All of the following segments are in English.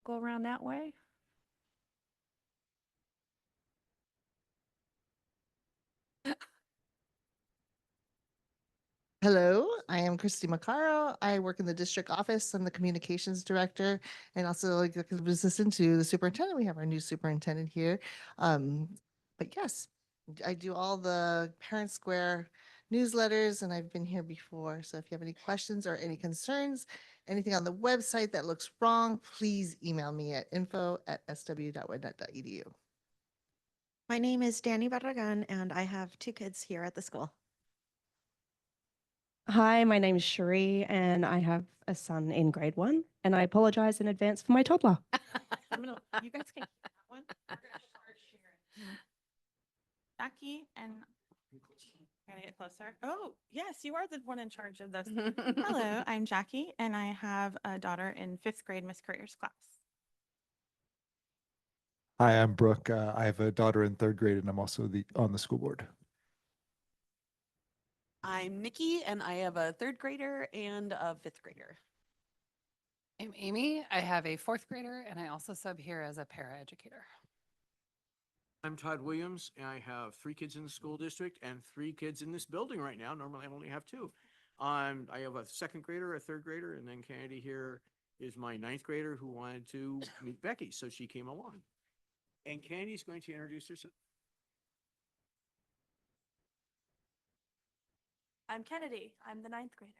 go around that way. Hello, I am Christy Macaro. I work in the district office. I'm the communications director and also executive assistant to the superintendent. We have our new superintendent here. Um, but yes, I do all the Parent Square newsletters and I've been here before. So if you have any questions or any concerns, anything on the website that looks wrong, please email me at info@sw.wednet.edu. My name is Danny Barragan, and I have 2 kids here at the school. Hi, my name is Cherie, and I have a son in grade 1, and I apologize in advance for my toddler. You guys can keep that one. We're gonna start sharing. Becky and gotta get closer. Oh, yes, you are the one in charge of this. Hello, I'm Jackie, and I have a daughter in 5th grade Miss Careers class. Hi, I'm Brooke. I have a daughter in 3rd grade, and I'm also on the school board. I'm Nikki, and I have a 3rd grader and a 5th grader. I'm Amy. I have a 4th grader, and I also sub here as a paraeducator. I'm Todd Williams, and I have 3 kids in the school district and 3 kids in this building right now. Normally, I only have 2. I have a 2nd grader, a 3rd grader, and then Kennedy here is my 9th grader who wanted to meet Becky, so she came along. And Kennedy's going to introduce herself. I'm Kennedy. I'm the 9th grader.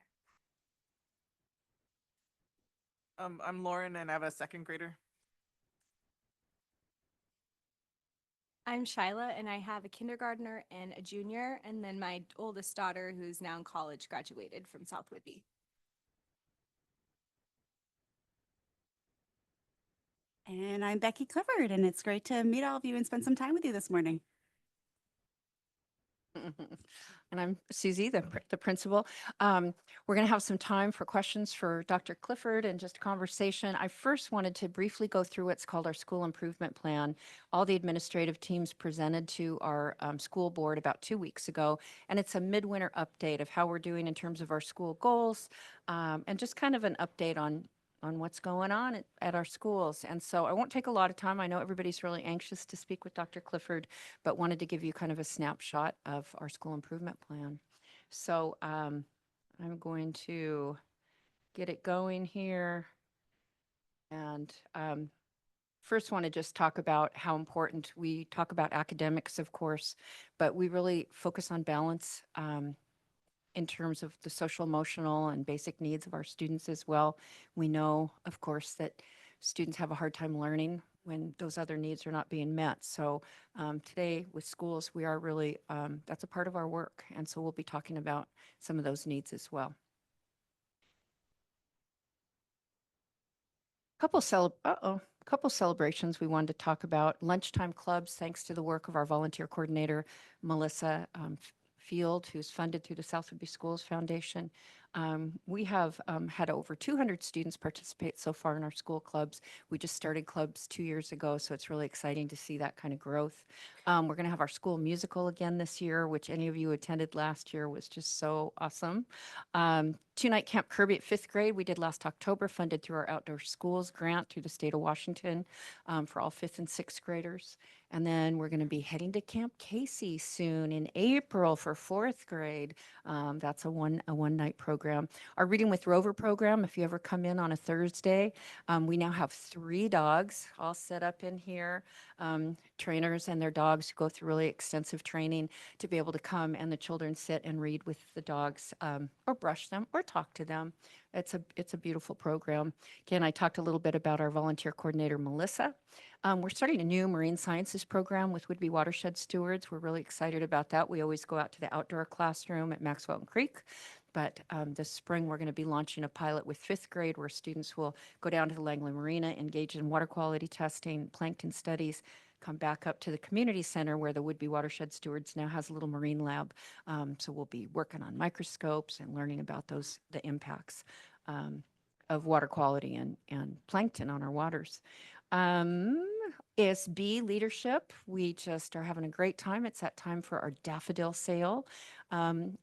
I'm Lauren, and I have a 2nd grader. I'm Shyla, and I have a kindergartner and a junior, and then my oldest daughter, who's now in college, graduated from South Whitby. And I'm Becky Clifford, and it's great to meet all of you and spend some time with you this morning. And I'm Susie, the principal. We're going to have some time for questions for Dr. Clifford and just a conversation. I first wanted to briefly go through what's called our school improvement plan. All the administrative teams presented to our school board about 2 weeks ago, and it's a midwinter update of how we're doing in terms of our school goals, and just kind of an update on what's going on at our schools. And so I won't take a lot of time. I know everybody's really anxious to speak with Dr. Clifford, but wanted to give you kind of a snapshot of our school improvement plan. So I'm going to get it going here. And first want to just talk about how important we talk about academics, of course, but we really focus on balance in terms of the social, emotional, and basic needs of our students as well. We know, of course, that students have a hard time learning when those other needs are not being met. So today with schools, we are really, that's a part of our work. And so we'll be talking about some of those needs as well. Couple celebrations we wanted to talk about. Lunchtime clubs, thanks to the work of our volunteer coordinator, Melissa Field, who's funded through the South Whitby Schools Foundation. We have had over 200 students participate so far in our school clubs. We just started clubs 2 years ago, so it's really exciting to see that kind of growth. We're going to have our school musical again this year, which any of you attended last year was just so awesome. 2-night Camp Kirby at 5th grade we did last October, funded through our Outdoor Schools grant through the state of Washington for all 5th and 6th graders. And then we're going to be heading to Camp Casey soon in April for 4th grade. That's a one-night program. Our Reading with Rover program, if you ever come in on a Thursday, we now have 3 dogs all set up in here. Trainers and their dogs go through really extensive training to be able to come and the children sit and read with the dogs or brush them or talk to them. It's a beautiful program. Again, I talked a little bit about our volunteer coordinator, Melissa. We're starting a new marine sciences program with Whidbey Watershed Stewards. We're really excited about that. We always go out to the outdoor classroom at Maxwell Creek. But this spring, we're going to be launching a pilot with 5th grade where students will go down to the Langley Marina, engage in water quality testing, plankton studies, come back up to the community center where the Whidbey Watershed Stewards now has a little marine lab. So we'll be working on microscopes and learning about the impacts of water quality and plankton on our waters. ASB leadership, we just are having a great time. It's that time for our daffodil sale.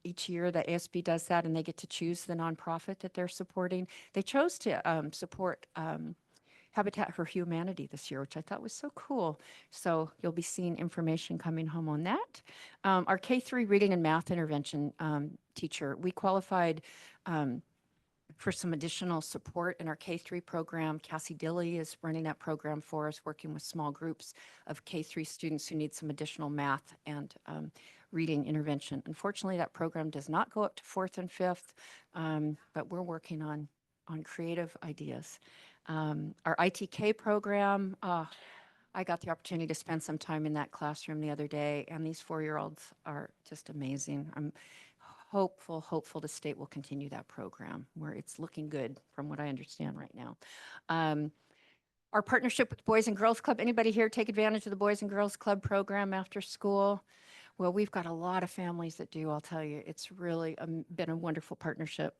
Each year the ASB does that and they get to choose the nonprofit that they're supporting. They chose to support Habitat for Humanity this year, which I thought was so cool. So you'll be seeing information coming home on that. Our K-3 reading and math intervention teacher, we qualified for some additional support in our K-3 program. Cassie Dilly is running that program for us, working with small groups of K-3 students who need some additional math and reading intervention. Unfortunately, that program does not go up to 4th and 5th, but we're working on creative ideas. Our ITK program, I got the opportunity to spend some time in that classroom the other day, and these 4-year-olds are just amazing. I'm hopeful the state will continue that program, where it's looking good from what I understand right now. Our partnership with Boys and Girls Club, anybody here take advantage of the Boys and Girls Club program after school? Well, we've got a lot of families that do, I'll tell you. It's really been a wonderful partnership.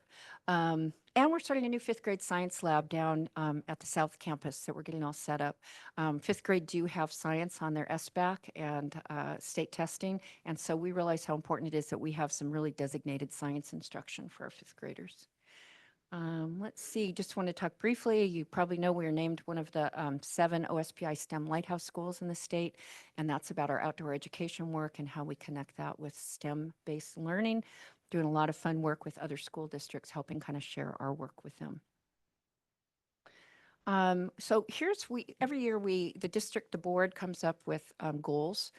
And we're starting a new 5th grade science lab down at the South Campus that we're getting all set up. 5th grade do have science on their SBAC and state testing. And so we realize how important it is that we have some really designated science instruction for our 5th graders. Let's see, just want to talk briefly. You probably know we are named one of the 7 OSPI STEM Lighthouse schools in the state, and that's about our outdoor education work and how we connect that with STEM-based learning, doing a lot of fun work with other school districts, helping kind of share our work with them. So here's, every year the board comes up with goals,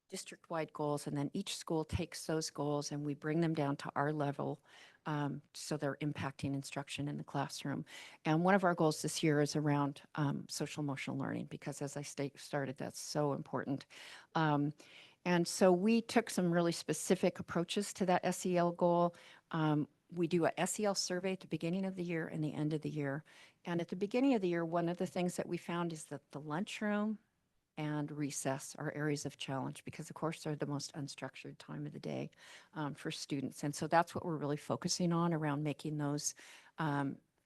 district-wide goals, and then each school takes those goals and we bring them down to our level, so they're impacting instruction in the classroom. And one of our goals this year is around social emotional learning, because as I started, that's so important. And so we took some really specific approaches to that SEL goal. We do a SEL survey at the beginning of the year and the end of the year. And at the beginning of the year, one of the things that we found is that the lunchroom and recess are areas of challenge, because of course they're the most unstructured time of the day for students. And so that's what we're really focusing on, around making those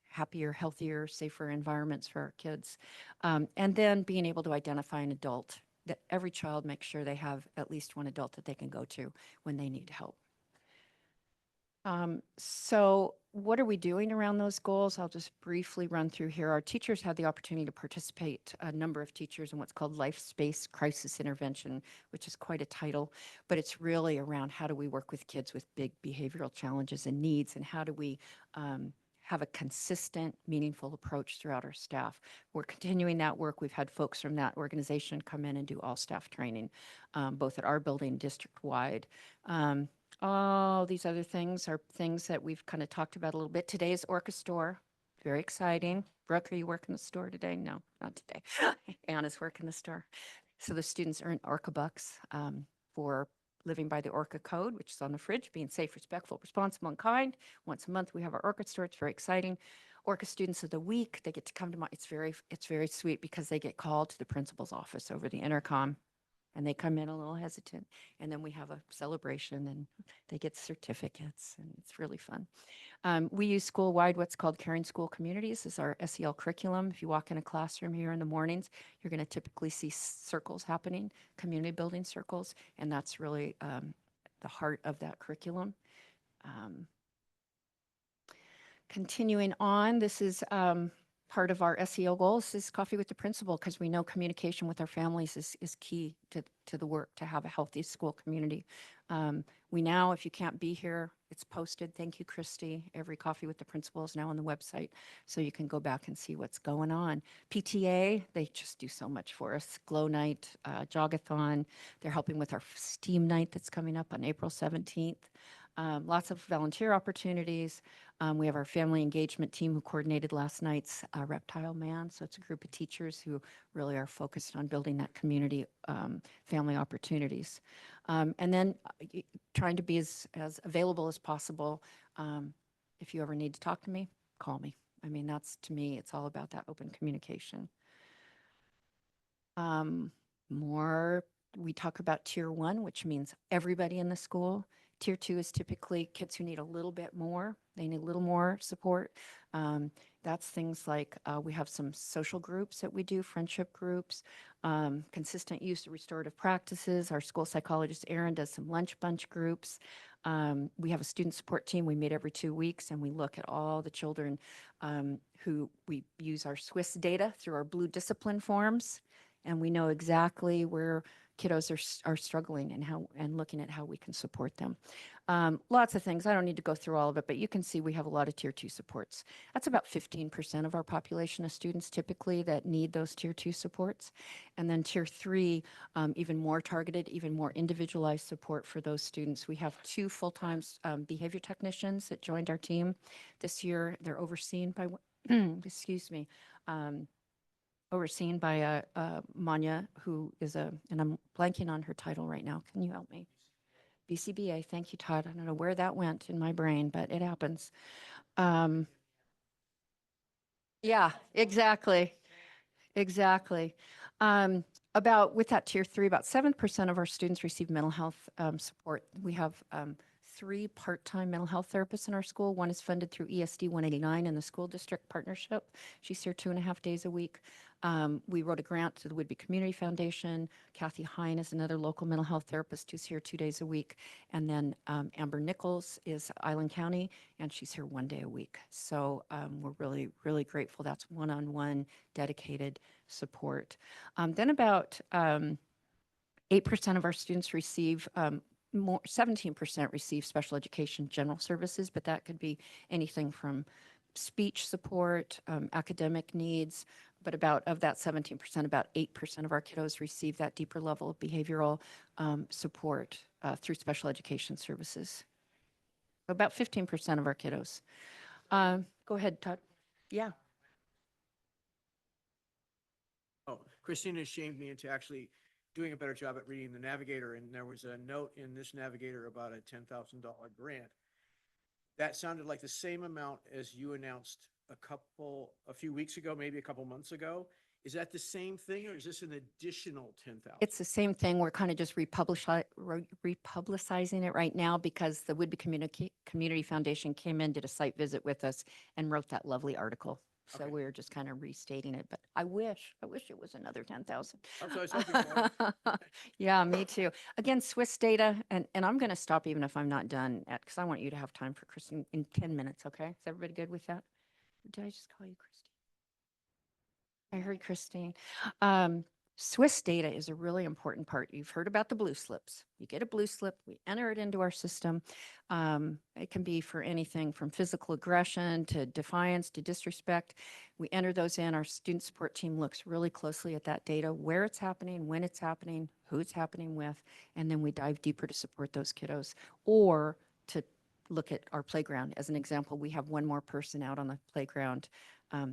happier, healthier, safer environments for our kids. And then being able to identify an adult, that every child makes sure they have at least one adult that they can go to when they need help. So what are we doing around those goals? I'll just briefly run through here. Our teachers had the opportunity to participate, a number of teachers, in what's called Life Space Crisis Intervention, which is quite a title, but it's really around how do we work with kids with big behavioral challenges and needs, and how do we have a consistent, meaningful approach throughout our staff. We're continuing that work. We've had folks from that organization come in and do all staff training, both at our building, district-wide. All these other things are things that we've kind of talked about a little bit. Today is Orca Store. Very exciting. Brooke, are you working the store today? No, not today. Anna's working the store. So the students earn Orca bucks for living by the Orca code, which is on the fridge, being safe, respectful, responsible, and kind. Once a month, we have our Orca store. It's very exciting. Orca Students of the Week, they get to come to my, it's very sweet, because they get called to the principal's office over the intercom. And they come in a little hesitant, and then we have a celebration and they get certificates, and it's really fun. We use school-wide what's called Caring School Communities as our SEL curriculum. If you walk in a classroom here in the mornings, you're going to typically see circles happening, community building circles, and that's really the heart of that curriculum. Continuing on, this is part of our SEL goals. This is Coffee with the Principal, because we know communication with our families is key to the work to have a healthy school community. We now, if you can't be here, it's posted. Thank you, Christy. Every Coffee with the Principal is now on the website, so you can go back and see what's going on. PTA, they just do so much for us. Glow Night, Jogathon. They're helping with our STEAM Night that's coming up on April 17th. Lots of volunteer opportunities. We have our family engagement team who coordinated last night's Reptile Man. So it's a group of teachers who really are focused on building that community family opportunities. And then trying to be as available as possible. If you ever need to talk to me, call me. I mean, that's, to me, it's all about that open communication. We talk about Tier 1, which means everybody in the school. Tier 2 is typically kids who need a little bit more. They need a little more support. That's things like we have some social groups that we do, friendship groups, consistent use of restorative practices. Our school psychologist, Erin, does some lunch bunch groups. We have a student support team. We meet every 2 weeks and we look at all the children who we use our Swiss data through our blue discipline forms. And we know exactly where kiddos are struggling and looking at how we can support them. Lots of things. I don't need to go through all of it, but you can see we have a lot of tier 2 supports. That's about 15% of our population of students typically that need those tier 2 supports. And then tier 3, even more targeted, even more individualized support for those students. We have 2 full-time behavior technicians that joined our team this year. They're overseen by, excuse me, overseen by Manya, who is and I'm blanking on her title right now. Can you help me? BCBA. Thank you, Todd. I don't know where that went in my brain, but it happens. Yeah, exactly. Exactly. With that tier 3, about 7% of our students receive mental health support. We have 3 part-time mental health therapists in our school. One is funded through ESD 189 in the school district partnership. She's here 2.5 days a week. We wrote a grant to the Whidbey Community Foundation. Kathy Hine is another local mental health therapist who's here 2 days a week. And then Amber Nichols is Island County, and she's here 1 day a week. So we're really, really grateful. That's one-on-one dedicated support. Then about 8% of our students receive 17% receive special education general services, but that could be anything from speech support, academic needs, but of that 17%, about 8% of our kiddos receive that deeper level of behavioral support through special education services. About 15% of our kiddos. Go ahead, Todd. Yeah. Oh, Christina shamed me into actually doing a better job at reading the Navigator, and there was a note in this Navigator about a $10,000 grant. That sounded like the same amount as you announced a few weeks ago, maybe a couple months ago. Is that the same thing, or is this an additional 10,000? It's the same thing. We're kind of just republicizing it right now because the Whidbey Community Foundation came in, did a site visit with us, and wrote that lovely article. So Okay. we're just kind of restating it, but I wish it was another 10,000. That's what I was hoping for. Yeah, me too. Again, Swiss data, and I'm going to stop even if I'm not done because I want you to have time for Christine in 10 minutes, okay? Is everybody good with that? Did I just call you Christine? I heard Christine. Swiss data is a really important part. You've heard about the blue slips. You get a blue slip, we enter it into our system. It can be for anything from physical aggression to defiance to disrespect. We enter those in. Our student support team looks really closely at that data, where it's happening, when it's happening, who it's happening with, and then we dive deeper to support those kiddos or to look at our playground. As an example, we have one more person out on the playground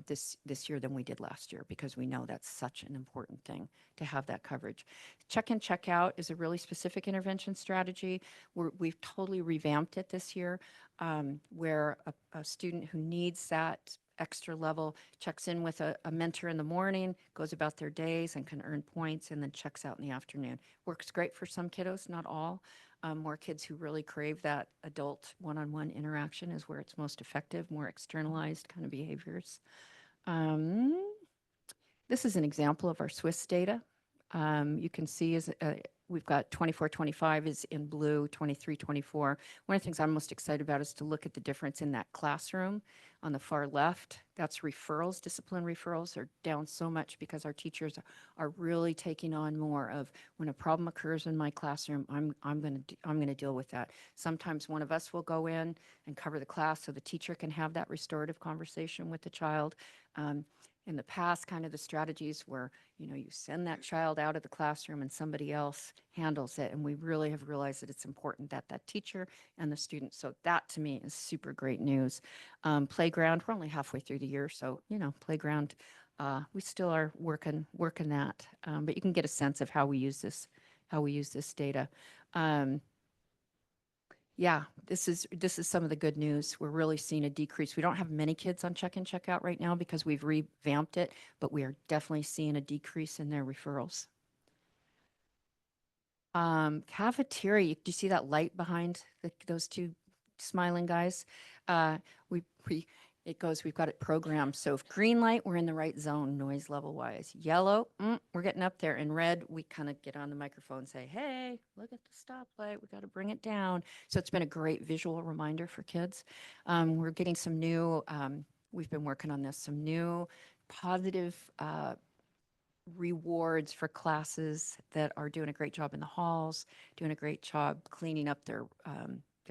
this year than we did last year because we know that's such an important thing to have that coverage. Check in, check out is a really specific intervention strategy. We've totally revamped it this year where a student who needs that extra level checks in with a mentor in the morning, goes about their days and can earn points, and then checks out in the afternoon. Works great for some kiddos, not all. More kids who really crave that adult one-on-one interaction is where it's most effective, more externalized kind of behaviors. This is an example of our Swiss data. You can see we've got 24-25 is in blue, 23-24. One of the things I'm most excited about is to look at the difference in that classroom on the far left. That's referrals. Discipline referrals are down so much because our teachers are really taking on more of when a problem occurs in my classroom, I'm going to deal with that. Sometimes one of us will go in and cover the class so the teacher can have that restorative conversation with the child. In the past, kind of the strategies where, you send that child out of the classroom and somebody else handles it. And we really have realized that it's important that that teacher and the student. So that to me is super great news. Playground, we're only halfway through the year. So, playground, we still are working that. But you can get a sense of how we use this data. Yeah, this is some of the good news. We're really seeing a decrease. We don't have many kids on check-in, check-out right now because we've revamped it, but we are definitely seeing a decrease in their referrals. Cafeteria, do you see that light behind those two smiling guys? We it goes, we've got it programmed. So if green light, we're in the right zone, noise level wise. Yellow, we're getting up there. And red, we kind of get on the microphone and say, hey, look at the stoplight. We got to bring it down. So it's been a great visual reminder for kids. We're getting some new, we've been working on this, some new positive rewards for classes that are doing a great job in the halls, doing a great job cleaning up their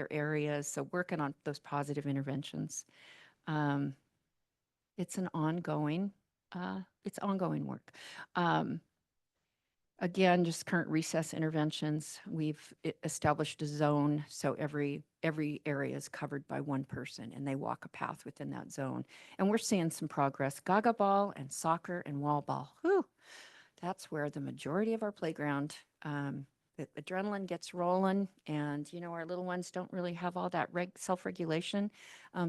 areas. So working on those positive interventions. It's an ongoing, it's ongoing work. Again, just current recess interventions. We've established a zone, so every area is covered by one person, and they walk a path within that zone. And we're seeing some progress. Gaga ball and soccer and wall ball. Whew, that's where the majority of our playground, the adrenaline gets rolling, and our little ones don't really have all that self-regulation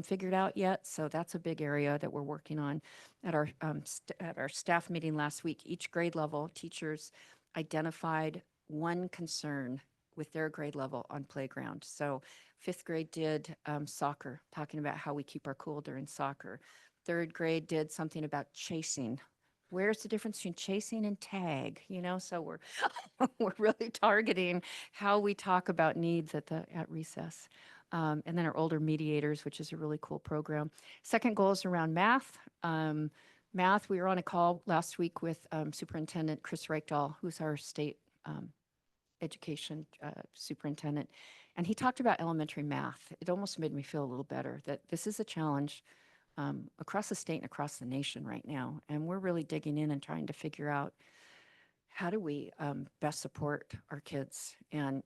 figured out yet. So that's a big area that we're working on. At our staff meeting last week, each grade level teachers identified one concern with their grade level on playground. So 5th grade did soccer, talking about how we keep our cool during soccer. 3rd grade did something about chasing. Where's the difference between chasing and tag? So we're we're really targeting how we talk about needs at recess. And then our older mediators, which is a really cool program. Second goal is around math. Math, we were on a call last week with Superintendent Chris Reichdahl, who's our state education superintendent. And he talked about elementary math. It almost made me feel a little better that this is a challenge across the state and across the nation right now. And we're really digging in and trying to figure out how do we best support our kids. And,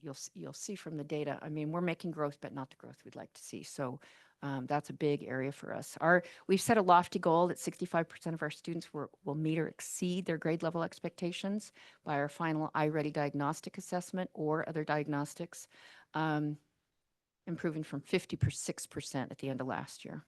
you'll see from the data, I mean, we're making growth, but not the growth we'd like to see. So that's a big area for us. We've set a lofty goal that 65% of our students will meet or exceed their grade level expectations by our final iReady diagnostic assessment or other diagnostics, improving from 56% at the end of last year.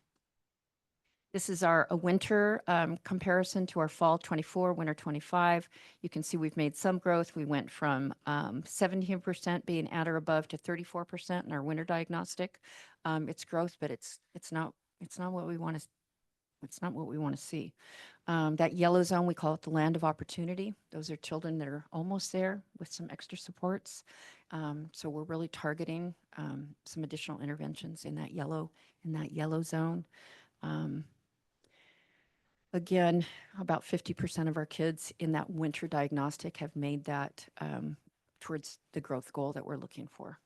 This is a winter comparison to our fall 24, winter 25. You can see we've made some growth. We went from 17% being at or above to 34% in our winter diagnostic. It's growth, but it's not what we want to. It's not what we want to see. That yellow zone, we call it the land of opportunity. Those are children that are almost there with some extra supports. So we're really targeting some additional interventions in that yellow zone. Again, about 50% of our kids in that winter diagnostic have made that towards the growth goal that we're looking for.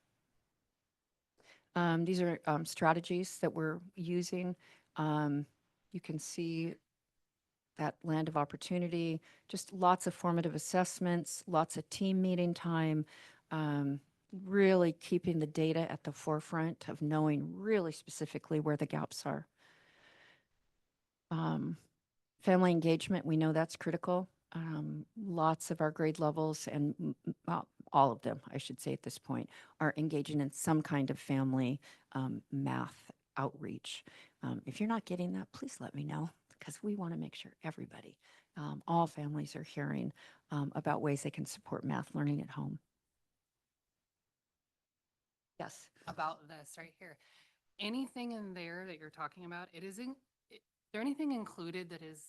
These are strategies that we're using. You can see that land of opportunity, just lots of formative assessments, lots of team meeting time, really keeping the data at the forefront of knowing really specifically where the gaps are. Family engagement, we know that's critical. Lots of our grade levels and all of them, I should say at this point, are engaging in some kind of family math outreach. If you're not getting that, please let me know, because we want to make sure everybody, all families are hearing about ways they can support math learning at home. Yes. About this right here. Anything in there that you're talking about, is there anything included that is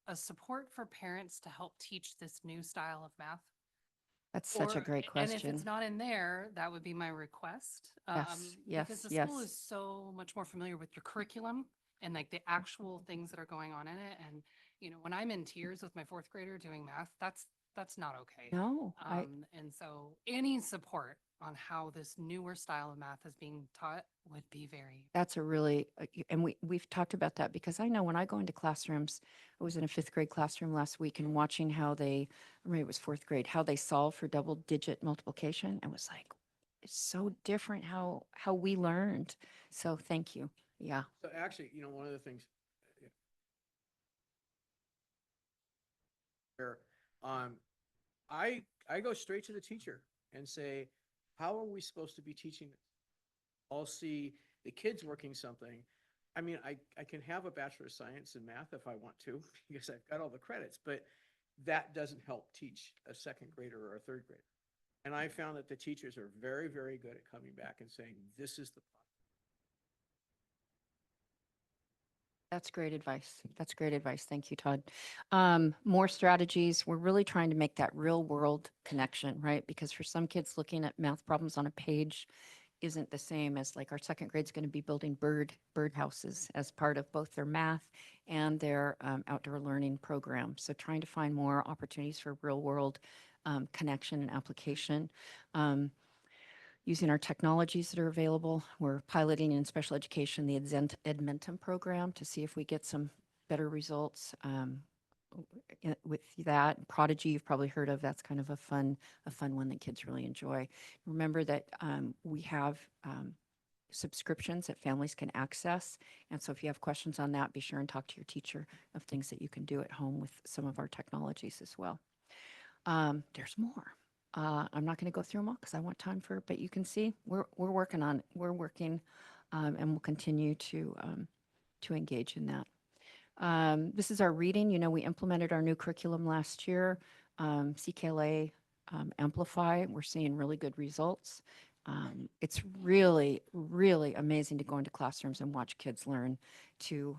a support for parents to help teach this new style of math? That's such a great question. And if it's not in there, that would be my request. Because the school is so much more familiar with your curriculum and like the actual things that are going on in it. And, when I'm in tears with my 4th grader doing math, that's not okay. No. And so any support on how this newer style of math is being taught would be very. That's a really, and we've talked about that, because I know when I go into classrooms, I was in a 5th grade classroom last week and watching how or maybe it was 4th grade, how they solve for double-digit multiplication. It was like, it's so different how we learned. So thank you. Yeah. So actually, one of the things where I go straight to the teacher and say, how are we supposed to be teaching this? I'll see the kids working something. I mean, I can have a Bachelor of Science in math if I want to, because I've got all the credits, but that doesn't help teach a 2nd grader or a 3rd grader. And I found that the teachers are very, very good at coming back and saying, this is the That's great advice. That's great advice. Thank you, Todd. More strategies. We're really trying to make that real world connection, right? Because for some kids, looking at math problems on a page isn't the same as like our second grade's going to be building bird houses as part of both their math and their outdoor learning program. So trying to find more opportunities for real world connection and application. Using our technologies that are available. We're piloting in special education the Edmentum program to see if we get some better results with that. Prodigy, you've probably heard of. That's kind of a fun one that kids really enjoy. Remember that we have subscriptions that families can access. And so if you have questions on that, be sure and talk to your teacher of things that you can do at home with some of our technologies as well. There's more. I'm not going to go through them all because I want time for, but you can see we're working on it. We're working and we'll continue to engage in that. This is our reading. You know, we implemented our new curriculum last year, CKLA Amplify. We're seeing really good results. It's really, really amazing to go into classrooms and watch kids learn to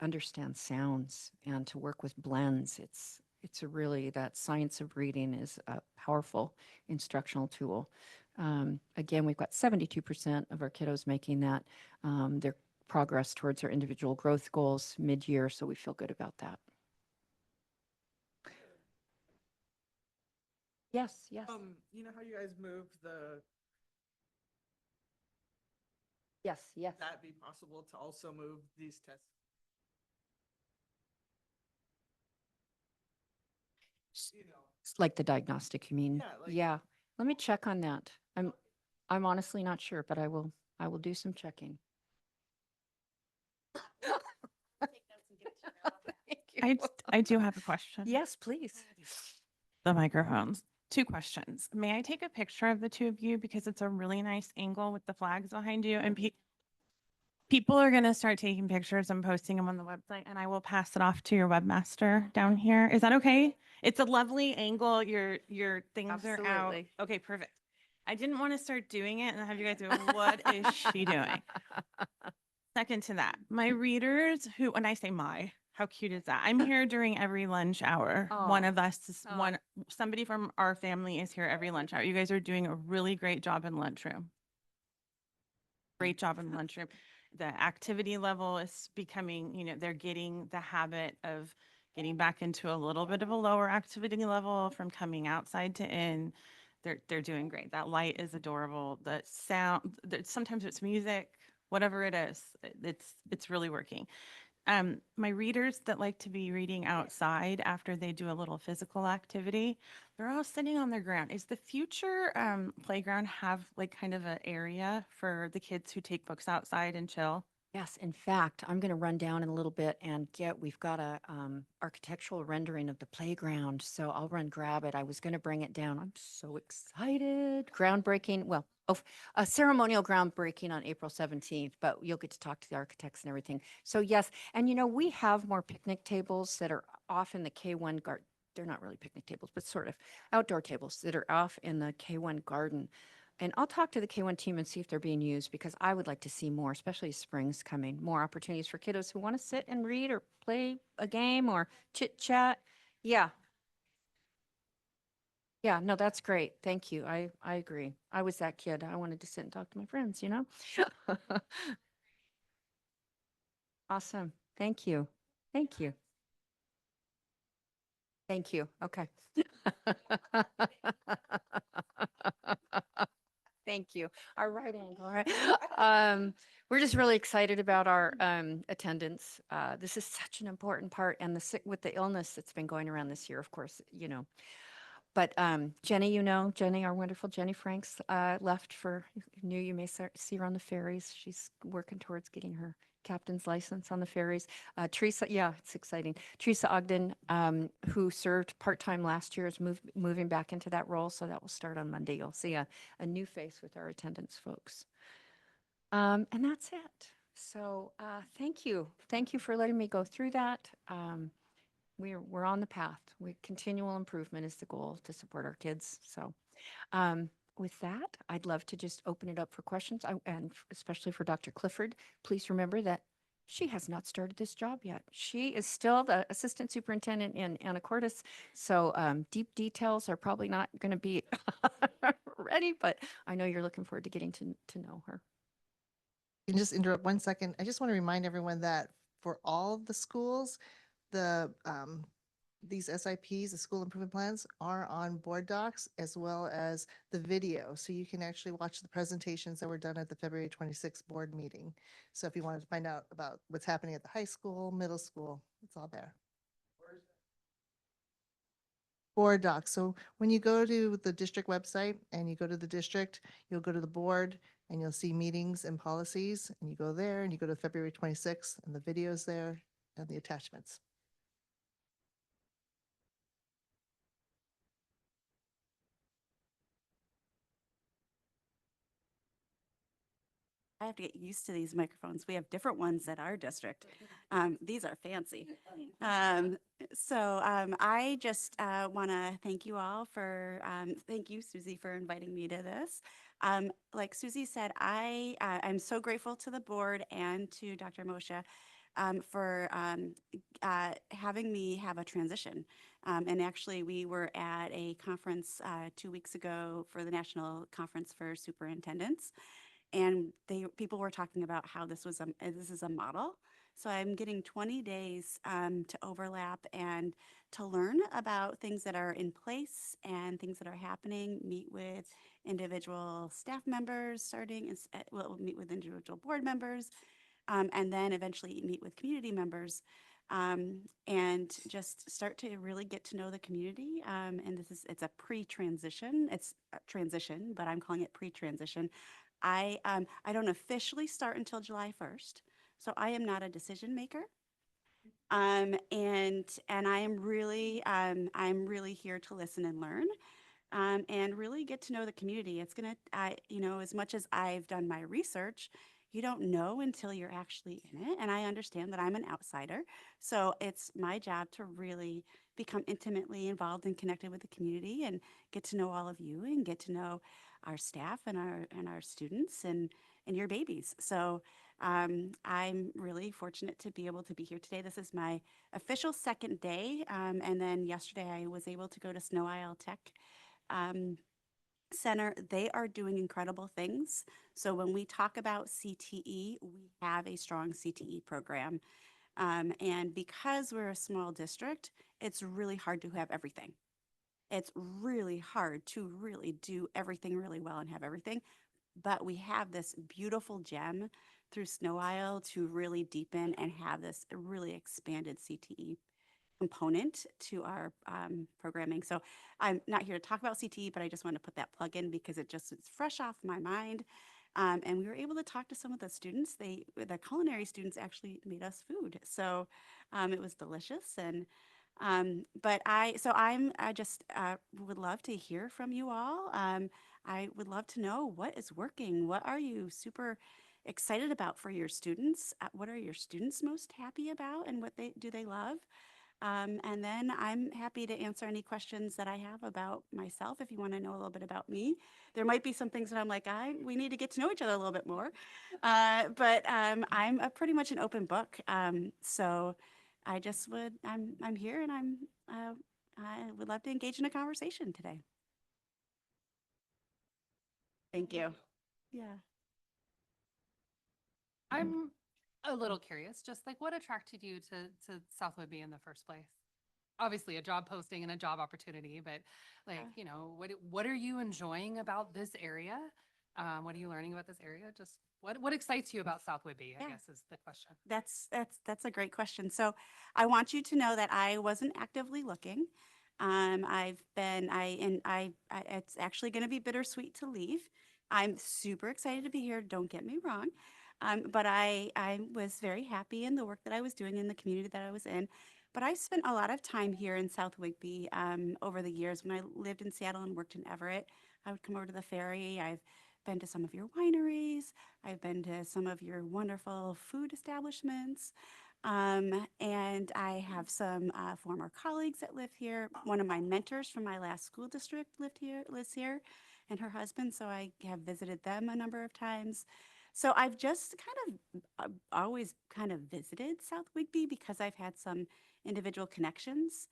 understand sounds and to work with blends. It's a really, that science of reading is a powerful instructional tool. Again, we've got 72% of our kiddos making that their progress towards their individual growth goals mid-year, so we feel good about that. Yes, yes. You know how you guys moved the, Yes, yes. that be possible to also move these tests? You know, It's like the diagnostic, you mean? Yeah, like- Yeah. Let me check on that. I'm honestly not sure, but I will do some checking. Thank you. I do have a question. Yes, please. The microphones. 2 questions. May I take a picture of the two of you because it's a really nice angle with the flags behind you, and people are going to start taking pictures and posting them on the website, and I will pass it off to your webmaster down here. Is that okay? It's a lovely angle. Your things are out. Absolutely. Okay, perfect. I didn't want to start doing it and have you guys go, what is she doing? Second to that, my readers who, when I say my, how cute is that? I'm here during every lunch hour. One Aw. of us is Aw. somebody from our family is here every lunch hour. You guys are doing a really great job in lunchroom. Great job in lunchroom. The activity level is becoming, you know, they're getting the habit of getting back into a little bit of a lower activity level from coming outside to in. They're doing great. That light is adorable. The sound, sometimes it's music, whatever it is, it's really working. My readers that like to be reading outside after they do a little physical activity, they're all sitting on their ground. Is the future playground have like kind of an area for the kids who take books outside and chill? Yes, in fact, I'm going to run down in a little bit and we've got a architectural rendering of the playground. So I'll run grab it. I was going to bring it down. I'm so excited. Groundbreaking. Well, a ceremonial groundbreaking on April 17th, but you'll get to talk to the architects and everything. So yes, and you know, we have more picnic tables that are off in the K1 garden. They're not really picnic tables, but sort of outdoor tables that are off in the K1 garden. And I'll talk to the K1 team and see if they're being used because I would like to see more, especially as spring's coming, more opportunities for kiddos who want to sit and read or play a game or chit chat. Yeah. Yeah, no, that's great. Thank you. I agree. I was that kid. I wanted to sit and talk to my friends, you know? Awesome. Thank you. Thank you. Thank you. Okay. Thank you. Our right angle, all right. We're just really excited about our attendance. This is such an important part and with the illness that's been going around this year, of course, you know. But Jenny, you know, Jenny, our wonderful Jenny Franks left for, you may see her on the ferries. She's working towards getting her captain's license on the ferries. Teresa, yeah, it's exciting. Teresa Ogden, who served part-time last year, is moving back into that role. So that will start on Monday. You'll see a new face with our attendance folks. And that's it. So thank you. Thank you for letting me go through that. We're on the path. Continual improvement is the goal to support our kids. So with that, I'd love to just open it up for questions and especially for Dr. Clifford. Please remember that She has not started this job yet. She is still the assistant superintendent in Anacortes. So deep details are probably not going to be ready, but I know you're looking forward to getting to know her. Can just interrupt 1 second. I just want to remind everyone that for all of the schools, the these SIPs, the school improvement plans, are on board docs as well as the video. So you can actually watch the presentations that were done at the February 26th board meeting. So if you wanted to find out about what's happening at the high school, middle school, it's all there. Board docs. So when you go to the district website and you go to the district, you'll go to the board and you'll see meetings and policies, and you go there and you go to February 26th and the videos there and the attachments. I have to get used to these microphones. We have different ones at our district. These are fancy. I just want to thank you all for, thank you, Susie, for inviting me to this. Like Susie said, I'm so grateful to the board and to Dr. Moshe for having me have a transition. And actually, we were at a conference 2 weeks ago for the National Conference for Superintendents, and people were talking about how this is a model. So I'm getting 20 days to overlap and to learn about things that are in place and things that are happening, meet with individual staff members we'll meet with individual board members, and then eventually meet with community members, and just start to really get to know the community. And it's a pre-transition. It's a transition, but I'm calling it pre-transition. I don't officially start until July 1st, so I am not a decision maker. And I'm really here to listen and learn, and really get to know the community. It's gonna, as much as I've done my research, you don't know until you're actually in it. And I understand that I'm an outsider, so it's my job to really become intimately involved and connected with the community and get to know all of you and get to know our staff and our students and your babies. So I'm really fortunate to be able to be here today. This is my official second day, and then yesterday I was able to go to Snow Isle Tech Center. They are doing incredible things. So when we talk about CTE, we have a strong CTE program. And because we're a small district, it's really hard to have everything. It's really hard to really do everything really well and have everything. But we have this beautiful gem through Snow Isle to really deepen and have this really expanded CTE component to our programming. So I'm not here to talk about CTE, but I just want to put that plug in because it's fresh off my mind. And we were able to talk to some of the students. The culinary students actually made us food. So it was delicious. And I just would love to hear from you all. I would love to know what is working. What are you super excited about for your students? What are your students most happy about, and what do they love? And then I'm happy to answer any questions that I have about myself. If you want to know a little bit about me, there might be some things that I'm like, we need to get to know each other a little bit more. But I'm pretty much an open book. So I'm here, and I would love to engage in a conversation today. Thank you. Yeah. I'm a little curious, just like what attracted you to South Whitby in the first place? Obviously a job posting and a job opportunity, but like, what are you enjoying about this area? What are you learning about this area? Just what excites you about South Whitby, I guess is the question. That's a great question. So I want you to know that I wasn't actively looking. It's actually going to be bittersweet to leave. I'm super excited to be here. Don't get me wrong. But I was very happy in the work that I was doing in the community that I was in. But I spent a lot of time here in South Whitby over the years. When I lived in Seattle and worked in Everett, I would come over to the ferry. I've been to some of your wineries. I've been to some of your wonderful food establishments. And I have some former colleagues that live here. One of my mentors from my last school district lives here, and her husband. So I have visited them a number of times. So I've just kind of always kind of visited South Whigby because I've had some individual connections.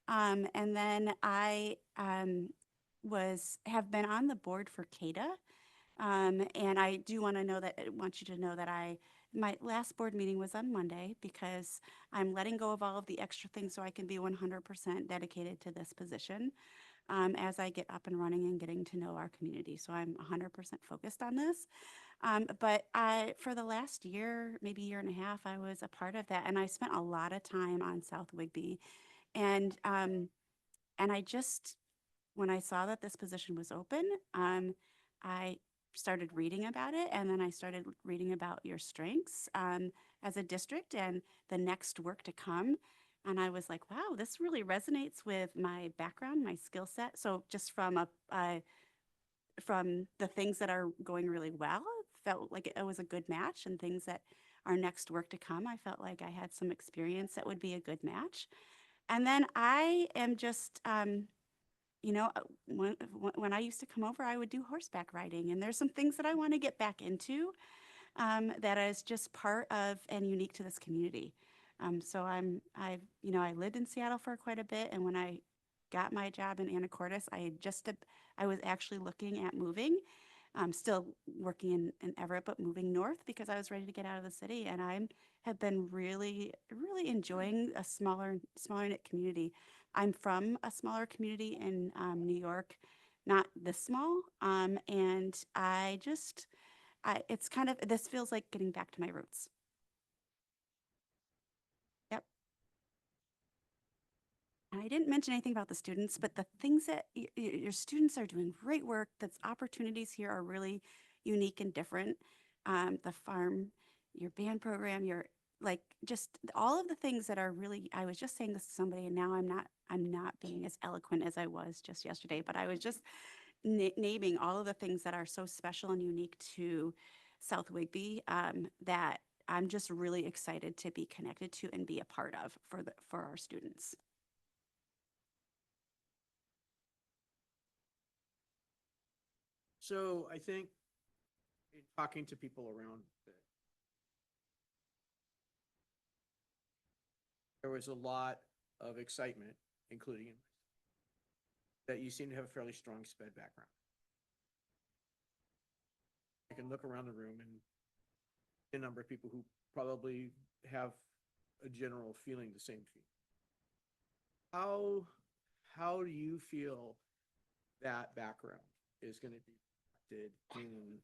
And then I have been on the board for CADA. And I do want to know that, I want you to know that my last board meeting was on Monday because I'm letting go of all of the extra things so I can be 100% dedicated to this position as I get up and running and getting to know our community. So I'm 100% focused on this. But for the last year, maybe year and a half, I was a part of that, and I spent a lot of time on South Whigby, and I just, when I saw that this position was open, I started reading about it, and then I started reading about your strengths as a district and the next work to come. And I was like, wow, this really resonates with my background, my skill set. So just from the things that are going really well, felt like it was a good match, and things that are next work to come, I felt like I had some experience that would be a good match. And then I am just, when I used to come over, I would do horseback riding, and there's some things that I want to get back into that is just part of and unique to this community. So I lived in Seattle for quite a bit, and when I got my job in Anacortes, I was actually looking at moving. I'm still working in Everett, but moving north because I was ready to get out of the city, and I have been really, really enjoying a smaller knit community. I'm from a smaller community in New York, not this small, and it's kind of, this feels like getting back to my roots. Yep. And I didn't mention anything about the students, but the things that your students are doing great work. That's opportunities here are really unique and different. The farm, your band program, your like just all of the things that are really, I was just saying this to somebody, and now I'm not being as eloquent as I was just yesterday, but I was just naming all of the things that are so special and unique to South Whigby that I'm just really excited to be connected to and be a part of for our students. So I think in talking to people around, there was a lot of excitement, including that you seem to have a fairly strong SPED background. I can look around the room and a number of people who probably have a general feeling the same feeling. How do you feel that background is going to be reflected in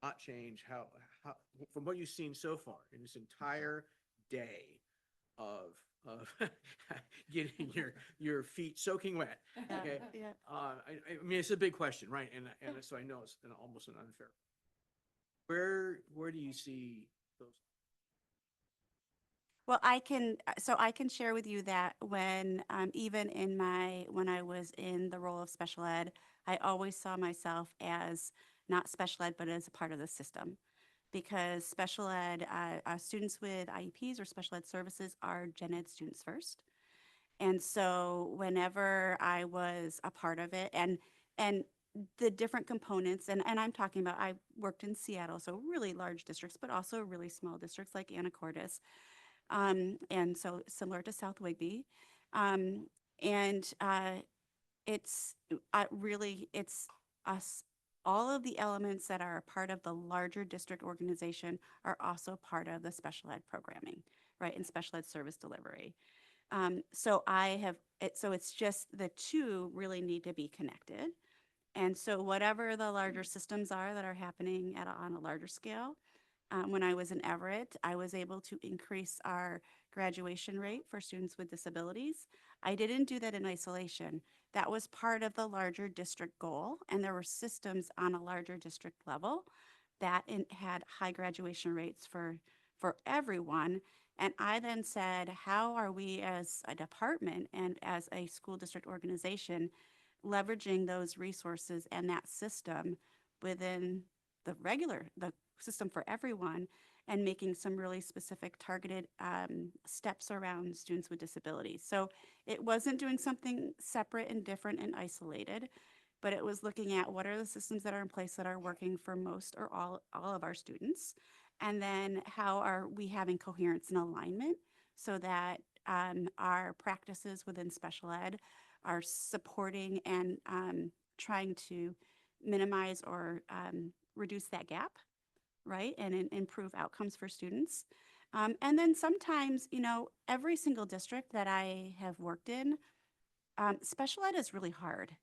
not change how from what you've seen so far in this entire day of getting your feet soaking wet? Okay. Yeah. I mean, it's a big question, right? And so I know it's almost an unfair. Where do you see those? Well, I can share with you that when even when I was in the role of special ed, I always saw myself as not special ed, but as a part of the system, because special ed students with IEPs or special ed services are gen ed students first. And so whenever I was a part of it, and the different components, and I'm talking about, I worked in Seattle, so really large districts, but also really small districts like Anacortes, and so similar to South Whigby. And it's really, it's us, all of the elements that are a part of the larger district organization are also part of the special ed programming, right, and special ed service delivery. So it's just the two really need to be connected. And so whatever the larger systems are that are happening on a larger scale, when I was in Everett, I was able to increase our graduation rate for students with disabilities. I didn't do that in isolation. That was part of the larger district goal, and there were systems on a larger district level that had high graduation rates for everyone. And I then said, how are we as a department and as a school district organization leveraging those resources and that system within the system for everyone, and making some really specific targeted steps around students with disabilities. So it wasn't doing something separate and different and isolated. but it was looking at what are the systems that are in place that are working for most or all of our students. And then how are we having coherence and alignment so that our practices within special ed are supporting and trying to minimize or reduce that gap, right? And improve outcomes for students. And then sometimes, you know, every single district that I have worked in, special ed is really hard.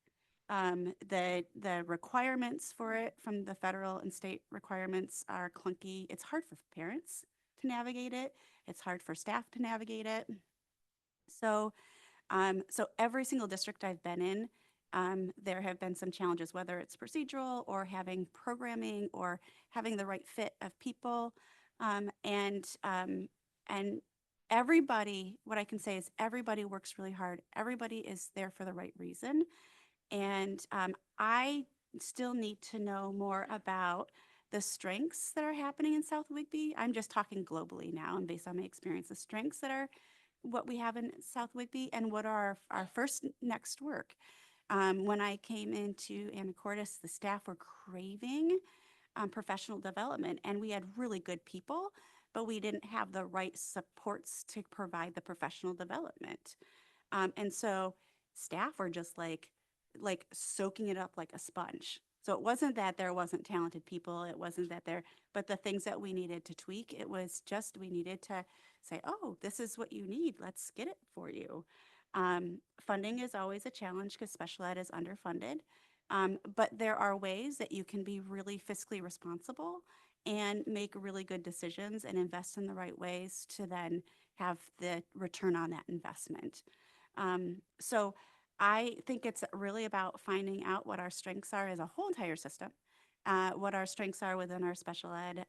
The requirements for it from the federal and state requirements are clunky. It's hard for parents to navigate it. It's hard for staff to navigate it. So, so every single district I've been in, there have been some challenges, whether it's procedural or having programming or having the right fit of people. And everybody, what I can say is everybody works really hard. Everybody is there for the right reason. And I still need to know more about the strengths that are happening in South Whigby. I'm just talking globally now and based on my experience, the strengths that are what we have in South Whigby and what are our first next work. When I came into Anacortes, the staff were craving professional development, and we had really good people, but we didn't have the right supports to provide the professional development. And so staff were just like soaking it up like a sponge. So it wasn't that there wasn't talented people. It wasn't that but the things that we needed to tweak, it was just we needed to say, oh, this is what you need. Let's get it for you. Funding is always a challenge because special ed is underfunded. But there are ways that you can be really fiscally responsible and make really good decisions and invest in the right ways to then have the return on that investment. So I think it's really about finding out what our strengths are as a whole entire system, what our strengths are within our special ed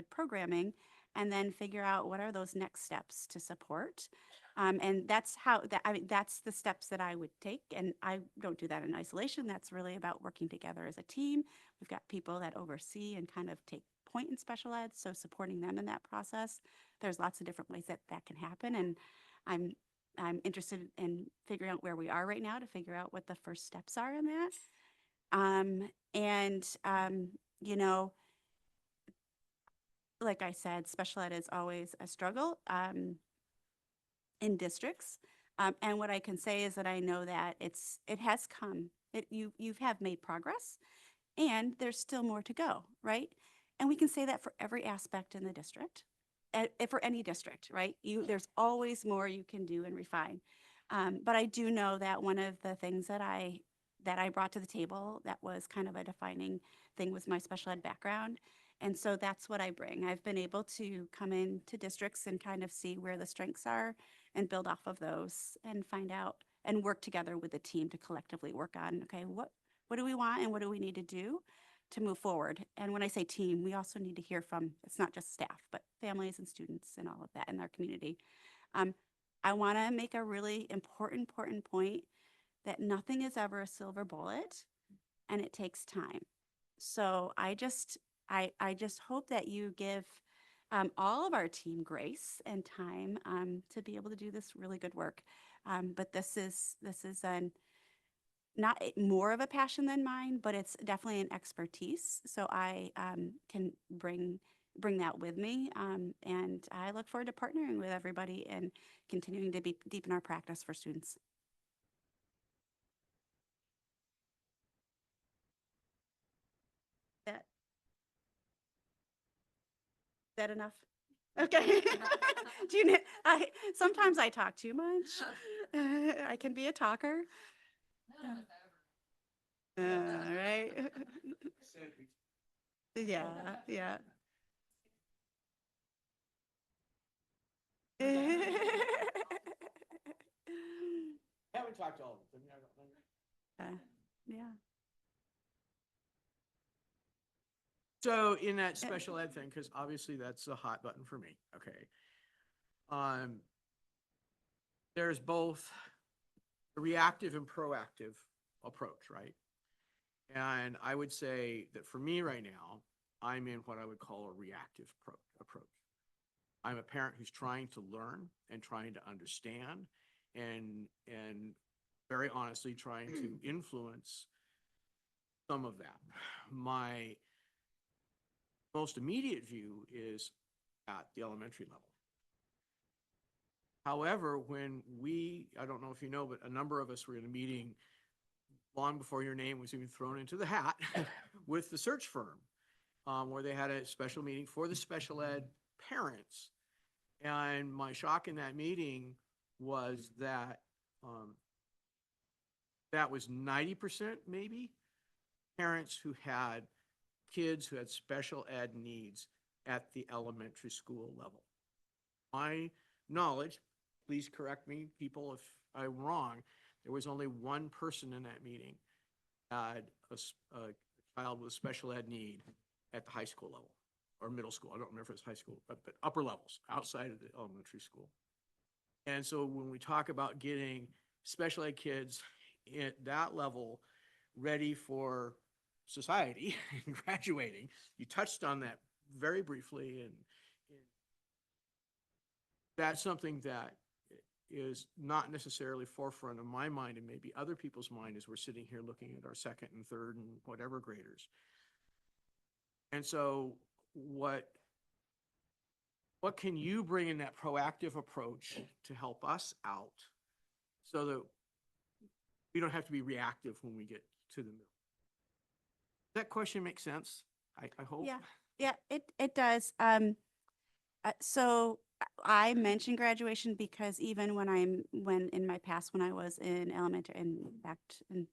programming, and then figure out what are those next steps to support. And that's that's the steps that I would take. And I don't do that in isolation. That's really about working together as a team. We've got people that oversee and kind of take point in special ed. So supporting them in that process, there's lots of different ways that can happen. And I'm interested in figuring out where we are right now to figure out what the first steps are in that. You know, like I said, special ed is always a struggle in districts. And what I can say is that I know that it has come. You have made progress, and there's still more to go, right? And we can say that for every aspect in the district. For any district, right? There's always more you can do and refine. But I do know that one of the things that I brought to the table that was kind of a defining thing was my special ed background. And so that's what I bring. I've been able to come into districts and kind of see where the strengths are and build off of those and find out and work together with the team to collectively work on, okay, what do we want and what do we need to do to move forward. And when I say team, we also need to hear from, it's not just staff, but families and students and all of that in our community. I want to make a really important point that nothing is ever a silver bullet and it takes time. So I just hope that you give all of our team grace and time to be able to do this really good work. But this is not more of a passion than mine, but it's definitely an expertise. So I can bring that with me. And I look forward to partnering with everybody and continuing to deepen our practice for students. That enough? Okay. Do you sometimes I talk too much. I can be a talker. Right. Yeah. Haven't talked to all of them. Yeah. So in that special ed thing, because obviously that's a hot button for me. Okay. There's both a reactive and proactive approach, right? And I would say that for me right now, I'm in what I would call a reactive approach. I'm a parent who's trying to learn and trying to understand and very honestly trying to influence some of that. My most immediate view is at the elementary level. However, when I don't know if you know, but a number of us were in a meeting long before your name was even thrown into the hat with the search firm, where they had a special meeting for the special ed parents. And my shock in that meeting was that that was 90% maybe parents who had kids who had special ed needs at the elementary school level. My knowledge, please correct me, people, if I'm wrong, there was only one person in that meeting had a child with special ed need at the high school level or middle school. I don't remember if it's high school, but upper levels outside of the elementary school. And so when we talk about getting special ed kids at that level ready for society and graduating, you touched on that very briefly, and that's something that is not necessarily forefront of my mind and maybe other people's mind as we're sitting here looking at our second and third and whatever graders. And so what can you bring in that proactive approach to help us out so that we don't have to be reactive when we get to the middle? Does that question make sense? I hope. Yeah, it does. So I mentioned graduation because even when in my past, when I was in elementary, and back in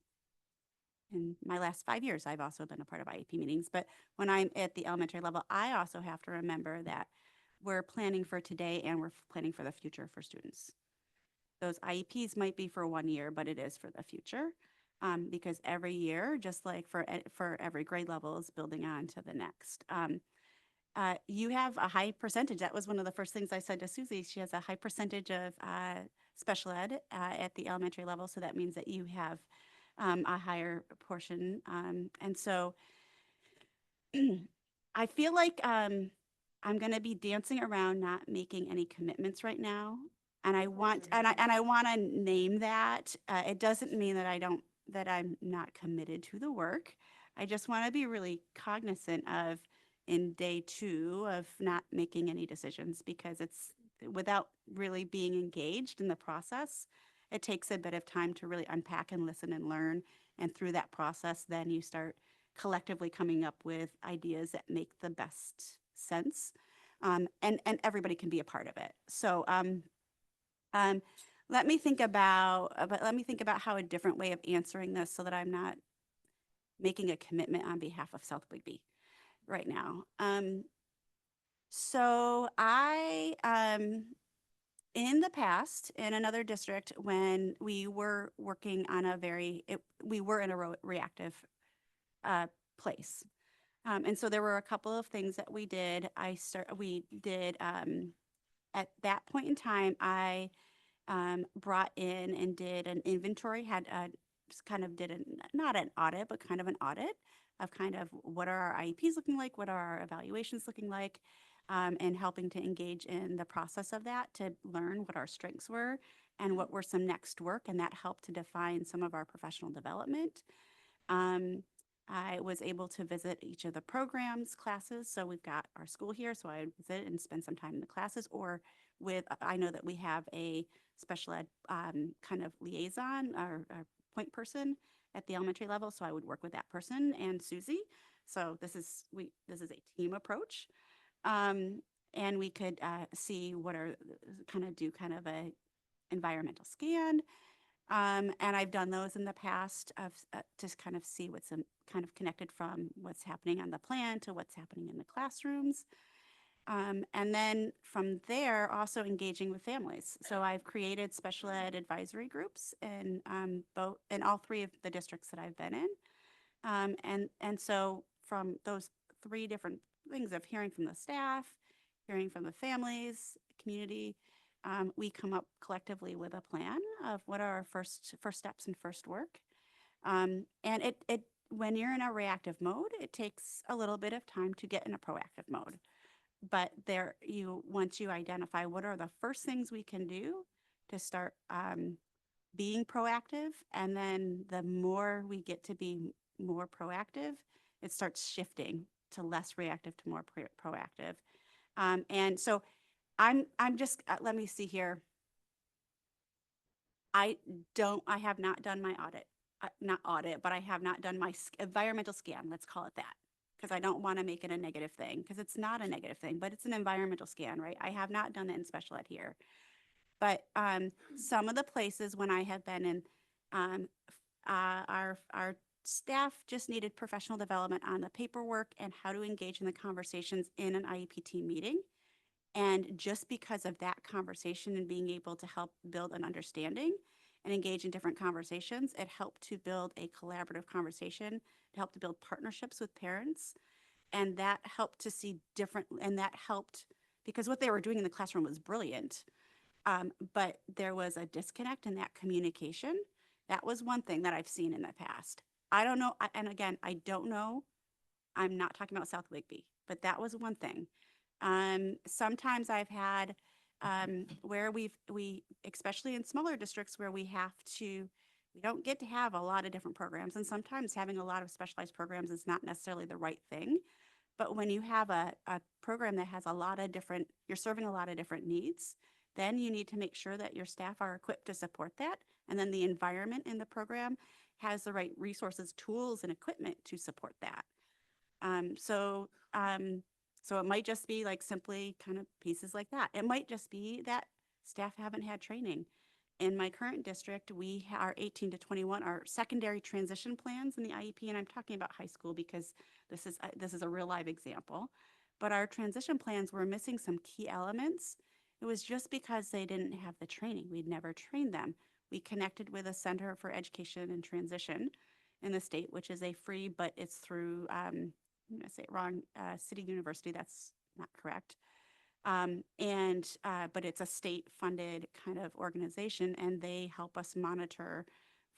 my last 5 years, I've also been a part of IEP meetings. But when I'm at the elementary level, I also have to remember that we're planning for today and we're planning for the future for students. Those IEPs might be for 1 year, but it is for the future. Because every year, just like for every grade level, is building on to the next. You have a high percentage. That was one of the first things I said to Susie. She has a high percentage of special ed at the elementary level. So that means that you have a higher portion. And so I feel like I'm going to be dancing around not making any commitments right now. And I want to name that. It doesn't mean that I'm not committed to the work. I just want to be really cognizant of in day 2 of not making any decisions, because it's without really being engaged in the process. It takes a bit of time to really unpack and listen and learn. And through that process, then you start collectively coming up with ideas that make the best sense. And everybody can be a part of it. So let me think about how a different way of answering this so that I'm not making a commitment on behalf of South Whigby right now. So I, in the past, in another district, when we were working on we were in a reactive place. And so there were a couple of things that we did. At that point in time, I brought in and did an inventory, not an audit, but kind of an audit of kind of what are our IEPs looking like, what are our evaluations looking like, and helping to engage in the process of that to learn what our strengths were and what were some next work, and that helped to define some of our professional development. I was able to visit each of the programs, classes. So we've got our school here, so I would visit and spend some time in the classes, or I know that we have a special ed kind of liaison or point person at the elementary level, so I would work with that person and Susie. So this is a team approach, and we could see do kind of a environmental scan. And I've done those in the past of to kind of see what's kind of connected from what's happening on the plan to what's happening in the classrooms. And then from there, also engaging with families. So I've created special ed advisory groups in all 3 of the districts that I've been in. And so from those 3 different things of hearing from the staff, hearing from the families, community, we come up collectively with a plan of what are our first steps and first work. And when you're in a reactive mode, it takes a little bit of time to get in a proactive mode. But once you identify what are the first things we can do to start being proactive. And then the more we get to be more proactive, it starts shifting to less reactive to more proactive. And so I'm just, let me see here. I have not done my audit, not audit, but I have not done my environmental scan. Let's call it that. Because I don't want to make it a negative thing, because it's not a negative thing, but it's an environmental scan, right? I have not done it in special ed here. But some of the places when I have been in, our staff just needed professional development on the paperwork and how to engage in the conversations in an IEPT meeting. And just because of that conversation and being able to help build an understanding and engage in different conversations, it helped to build a collaborative conversation, to help to build partnerships with parents. And that helped to see different, and that helped because what they were doing in the classroom was brilliant. But there was a disconnect in that communication. That was one thing that I've seen in the past. I don't know. And again, I don't know. I'm not talking about South Wigby, but that was one thing. Sometimes I've had where we, especially in smaller districts where we don't get to have a lot of different programs. And sometimes having a lot of specialized programs is not necessarily the right thing. But when you have a program that has a lot of different, you're serving a lot of different needs, then you need to make sure that your staff are equipped to support that. And then the environment in the program has the right resources, tools, and equipment to support that. So it might just be like simply kind of pieces like that. It might just be that staff haven't had training. In my current district, we are 18 to 21, our secondary transition plans in the IEP, and I'm talking about high school because this is a real live example. But our transition plans were missing some key elements. It was just because they didn't have the training. We'd never trained them. We connected with a Center for Education and Transition in the state, which is a free, but it's through I'm going to say it wrong, City University, that's not correct. But it's a state-funded kind of organization, and they help us monitor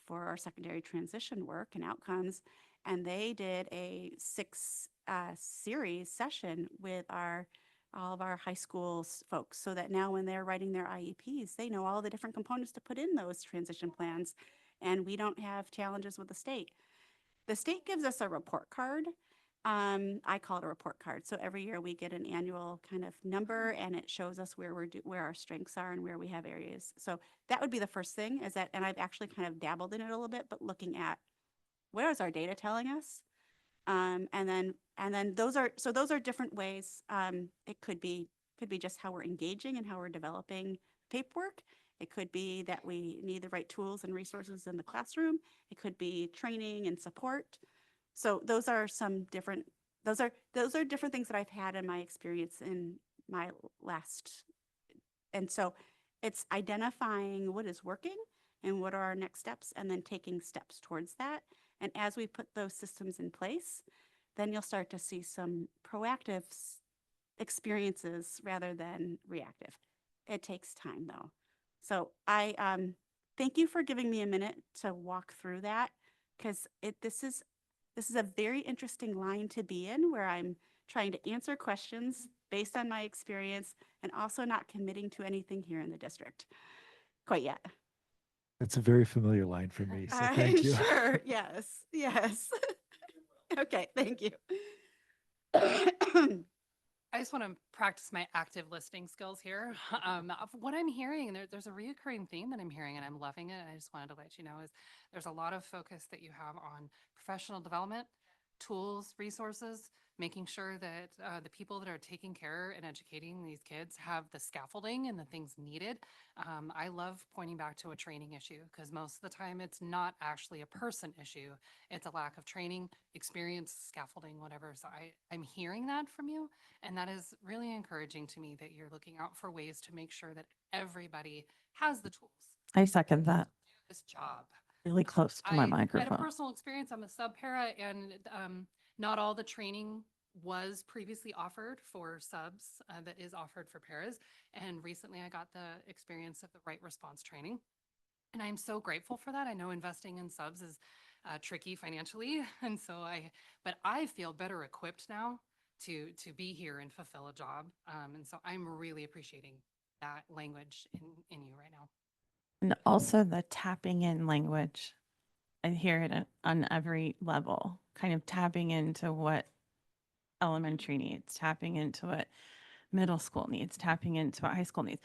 for our secondary transition work and outcomes. And they did a 6-series session with all of our high school folks, so that now when they're writing their IEPs, they know all the different components to put in those transition plans, and we don't have challenges with the state. The state gives us a report card. I call it a report card. So every year we get an annual kind of number, and it shows us where where our strengths are and where we have areas. So that would be the first thing, is that, and I've actually kind of dabbled in it a little bit, but looking at where is our data telling us? And then those are different ways. It could be just how we're engaging and how we're developing paperwork. It could be that we need the right tools and resources in the classroom. It could be training and support. So those are different things that I've had in my experience in my last. And so it's identifying what is working and what are our next steps, and then taking steps towards that. And as we put those systems in place, then you'll start to see some proactive experiences rather than reactive. It takes time though. So I thank you for giving me a minute to walk through that, because this is a very interesting line to be in, where I'm trying to answer questions based on my experience and also not committing to anything here in the district quite yet. It's a very familiar line for me, so thank you. Sure. Yes. Okay. Thank you. I just want to practice my active listening skills here. Of what I'm hearing, and there's a reoccurring theme that I'm hearing, and I'm loving it. And I just wanted to let you know is there's a lot of focus that you have on professional development, tools, resources, making sure that the people that are taking care and educating these kids have the scaffolding and the things needed. I love pointing back to a training issue, because most of the time it's not actually a person issue. It's a lack of training, experience, scaffolding, whatever. So I'm hearing that from you. And that is really encouraging to me, that you're looking out for ways to make sure that everybody has the tools. I second that. This job. Really close to my I had a microphone. personal experience. I'm a sub-para, and not all the training was previously offered for subs that is offered for paras. And recently I got the experience of the right response training. And I'm so grateful for that. I know investing in subs is tricky financially. And so but I feel better equipped now to be here and fulfill a job. And so I'm really appreciating that language in you right now. And also the tapping in language. I hear it on every level, kind of tapping into what elementary needs, tapping into what middle school needs, tapping into what high school needs.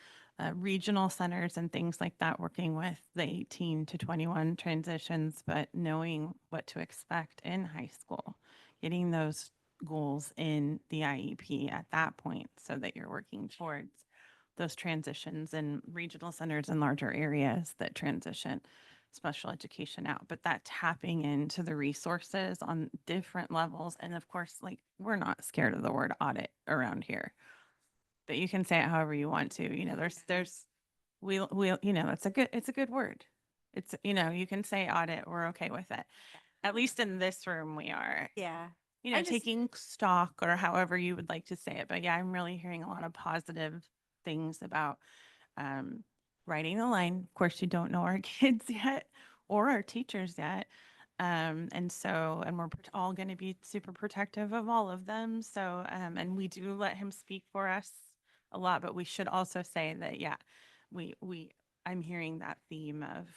Regional centers and things like that, working with the 18 to 21 transitions, but knowing what to expect in high school, getting those goals in the IEP at that point so that you're working towards those transitions in regional centers and larger areas that transition special education out. But that tapping into the resources on different levels. And of course, like, we're not scared of the word audit around here, but you can say it however you want to. You know, it's a good word. It's, you can say audit, we're okay with it. At least in this room, we are. Yeah. Taking stock or however you would like to say it. But yeah, I'm really hearing a lot of positive things about writing the line. Of course, you don't know our kids yet or our teachers yet. And we're all going to be super protective of all of them. So, and we do let him speak for us a lot, but we should also say that, yeah, I'm hearing that theme of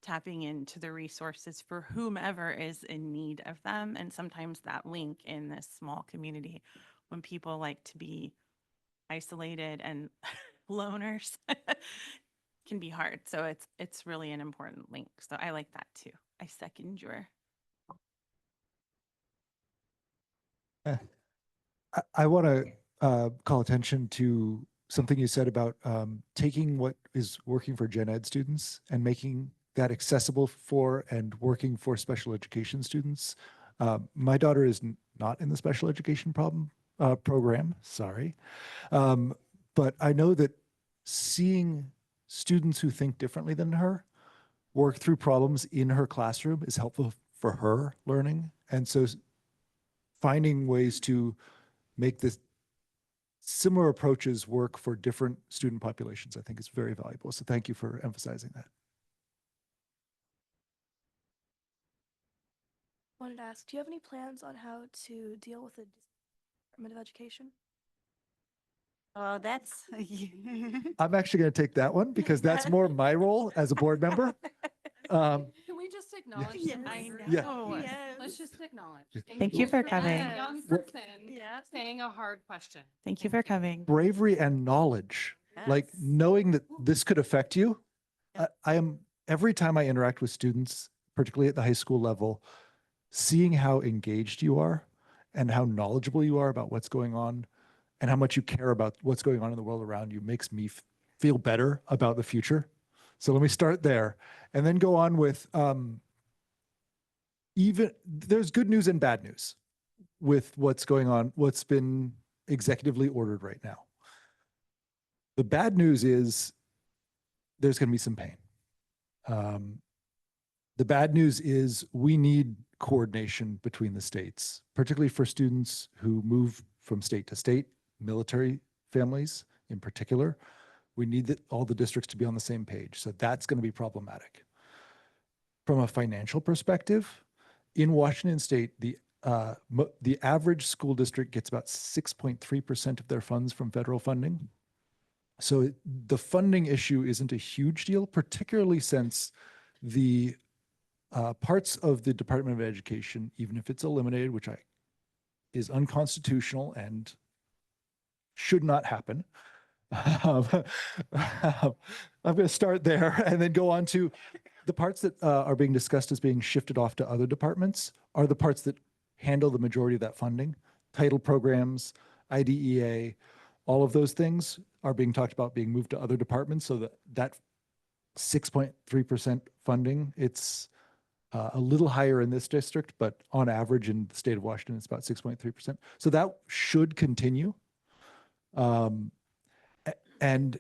tapping into the resources for whomever is in need of them. And sometimes that link in this small community, when people like to be isolated and loners, can be hard. So it's really an important link. So I like that too. I second your. I want to call attention to something you said about taking what is working for gen ed students and making that accessible for and working for special education students. My daughter is not in the special education program, sorry. But I know that seeing students who think differently than her work through problems in her classroom is helpful for her learning. And so finding ways to make this similar approaches work for different student populations, I think is very valuable. So thank you for emphasizing that. Wanted to ask, do you have any plans on how to deal with the Department of Education? Oh, that's. I'm actually going to take that one because that's more my role as a board member. Can we just acknowledge? Yes. I know. Yeah. Yes. Let's just acknowledge. Thank you for As coming. a young person, saying a hard question. Thank you for coming. Bravery and knowledge, like knowing that this could affect you. I am, every time I interact with students, particularly at the high school level, seeing how engaged you are and how knowledgeable you are about what's going on and how much you care about what's going on in the world around you makes me feel better about the future. So let me start there and then go on with even there's good news and bad news with what's going on, what's been executively ordered right now. The bad news is there's going to be some pain. The bad news is we need coordination between the states, particularly for students who move from state to state, military families in particular. We need all the districts to be on the same page. So that's going to be problematic. From a financial perspective, in Washington State, the average school district gets about 6.3% of their funds from federal funding. So the funding issue isn't a huge deal, particularly since the parts of the Department of Education, even if it's eliminated, which is unconstitutional and should not happen. I'm going to start there and then go on to the parts that are being discussed as being shifted off to other departments are the parts that handle the majority of that funding. Title programs, IDEA, all of those things are being talked about being moved to other departments so that 6.3% funding, it's a little higher in this district, but on average in the state of Washington, it's about 6.3%. So that should continue. And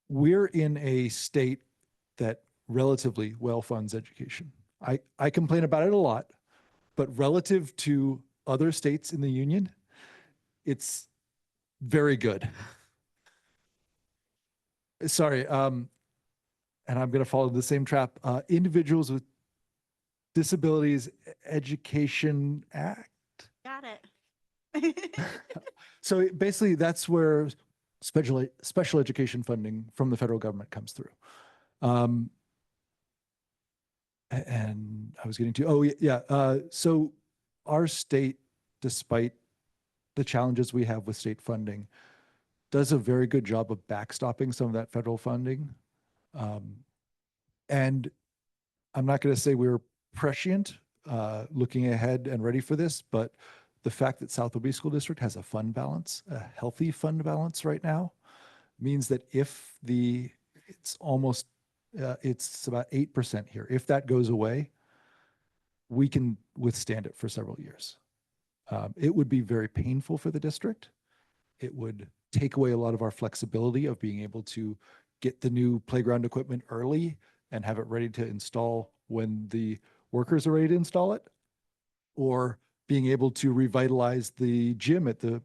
we're in a state that relatively well funds education. I complain about it a lot, but relative to other states in the union, it's very good. Sorry, and I'm going to follow the same trap. Individuals with Disabilities Education Act. Got it. So basically that's where special education funding from the federal government comes through. And I was getting to, so our state, despite the challenges we have with state funding, does a very good job of backstopping some of that federal funding. And I'm not going to say we were prescient looking ahead and ready for this, but the fact that South Whidbey School District has a fund balance, a healthy fund balance right now, means that if it's almost, it's about 8% here. If that goes away, we can withstand it for several years. It would be very painful for the district. It would take away a lot of our flexibility of being able to get the new playground equipment early and have it ready to install when the workers are ready to install it, or being able to revitalize the gym at the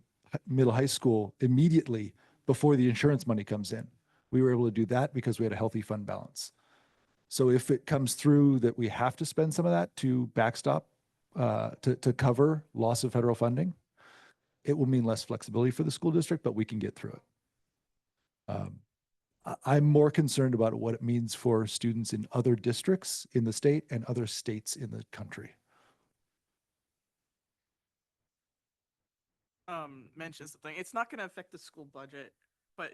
middle high school immediately before the insurance money comes in. We were able to do that because we had a healthy fund balance. So if it comes through that we have to spend some of that to backstop, to cover loss of federal funding, it will mean less flexibility for the school district, but we can get through it. I'm more concerned about what it means for students in other districts in the state and other states in the country. Mention something. It's not going to affect the school budget, but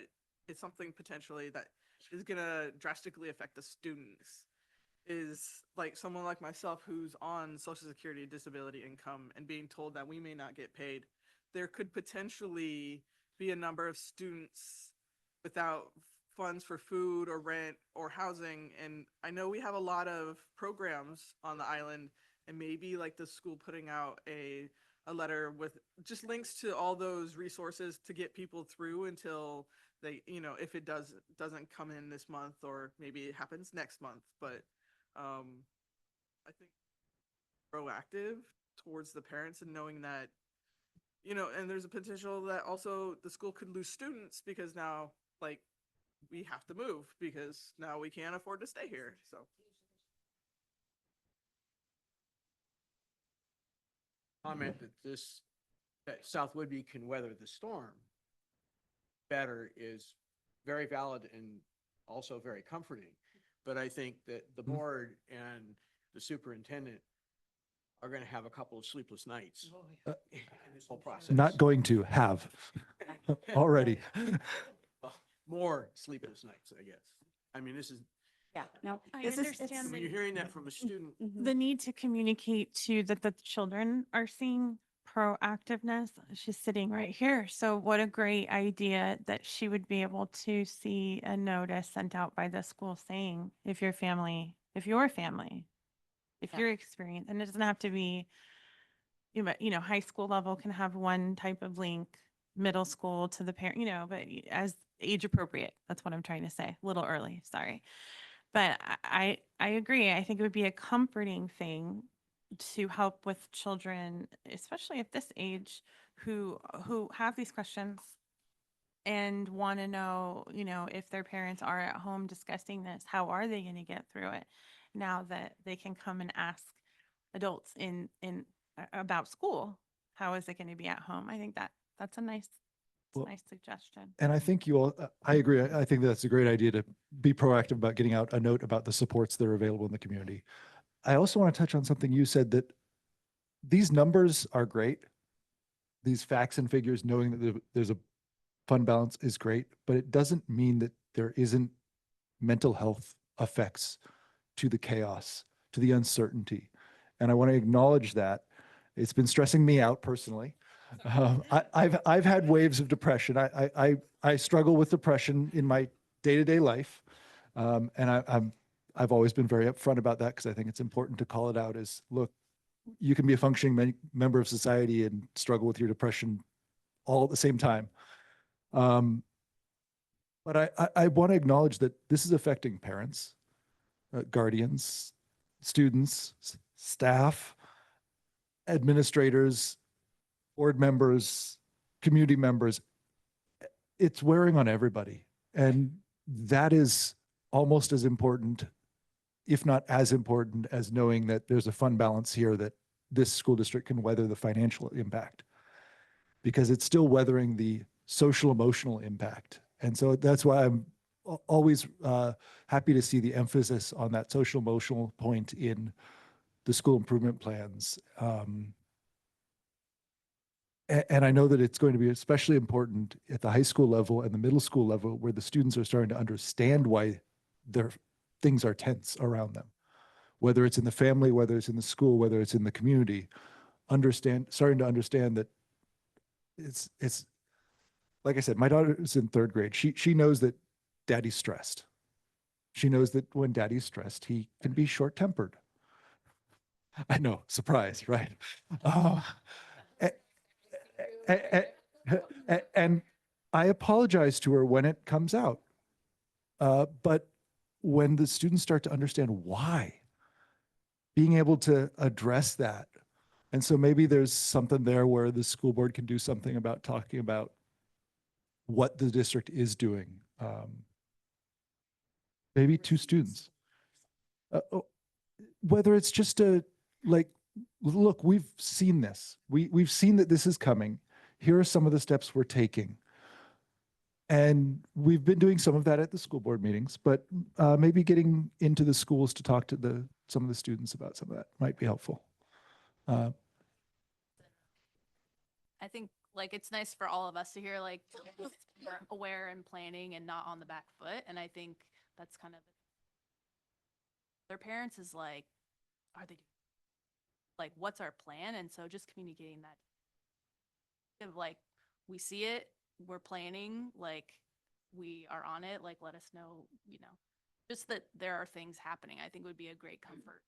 it's something potentially that is going to drastically affect the students. Is like someone like myself who's on Social Security disability income and being told that we may not get paid. There could potentially be a number of students without funds for food or rent or housing. And I know we have a lot of programs on the island, and maybe like the school putting out a letter with just links to all those resources to get people through until they, if it doesn't come in this month, or maybe it happens next month. But I think proactive towards the parents and knowing that, and there's a potential that also the school could lose students because now, like, we have to move because now we can't afford to stay here. So. Comment that South Whidbey can weather the storm better is very valid and also very comforting. But I think that the board and the superintendent are going to have a couple of sleepless nights in this whole process. Not going to have already. More sleepless nights, I guess. I mean, this is. Yeah, no, I this understand When you're hearing that from a student. the need to communicate to that the children are seeing proactiveness. She's sitting right here. So what a great idea that she would be able to see a notice sent out by the school saying, if your family, if you're experienced, and it doesn't have to be, high school level can have one type of link, middle school to the parent, but as age appropriate. That's what I'm trying to say. A little early, sorry. But I agree. I think it would be a comforting thing to help with children, especially at this age, who have these questions and want to know, if their parents are at home discussing this, how are they going to get through it now that they can come and ask adults in about school? How is it going to be at home? I think that's a nice suggestion. And I think I agree. I think that's a great idea to be proactive about getting out a note about the supports that are available in the community. I also want to touch on something you said, that these numbers are great. These facts and figures, knowing that there's a fund balance is great, but it doesn't mean that there isn't mental health effects to the chaos, to the uncertainty. And I want to acknowledge that. It's been stressing me out personally. I've had waves of depression. I struggle with depression in my day-to-day life, and I've always been very upfront about that because I think it's important to call it out as, look, you can be a functioning member of society and struggle with your depression all at the same time. But I want to acknowledge that this is affecting parents, guardians, students, staff, administrators, board members, community members. It's wearing on everybody. And that is almost as important, if not as important, as knowing that there's a fund balance here that this school district can weather the financial impact, because it's still weathering the social emotional impact. And so that's why always happy to see the emphasis on that social emotional point in the school improvement plans. And I know that it's going to be especially important at the high school level and the middle school level, where the students are starting to understand why their things are tense around them, whether it's in the family, whether it's in the school, whether it's in the community. Starting to understand that it's like I said, my daughter is in 3rd grade. She knows that daddy's stressed. She knows that when daddy's stressed, he can be short-tempered. I know, surprise, right? And I apologize to her when it comes out. But when the students start to understand why, being able to address that. And so maybe there's something there where the school board can do something about talking about what the district is doing. Maybe 2 students. Whether it's just like, look, we've seen this. We've seen that this is coming. Here are some of the steps we're taking. And we've been doing some of that at the school board meetings, but maybe getting into the schools to talk to some of the students about some of that might be helpful. I think like it's nice for all of us to hear like we're aware and planning and not on the back foot. And I think that's kind of their parents is like, are they like, what's our plan? And so just communicating that of like, we see it, we're planning, like we are on it, like let us know, just that there are things happening, I think would be a great comfort.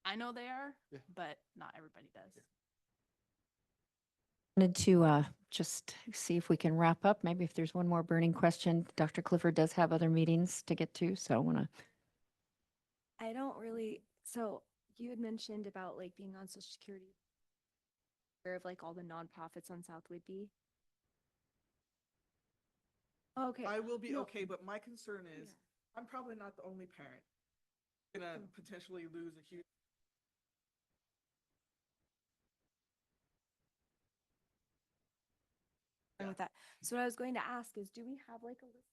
I know they are, but not everybody does. Wanted to just see if we can wrap up. Maybe if there's one more burning question. Dr. Clifford does have other meetings to get to, so I want to. I don't really. So you had mentioned about like being on Social Security, aware of like all the nonprofits on South Whidbey. Okay. I will be No. okay, but my concern is I'm probably not the only parent gonna potentially lose a huge. With that. So what I was going to ask is, do we have like a list?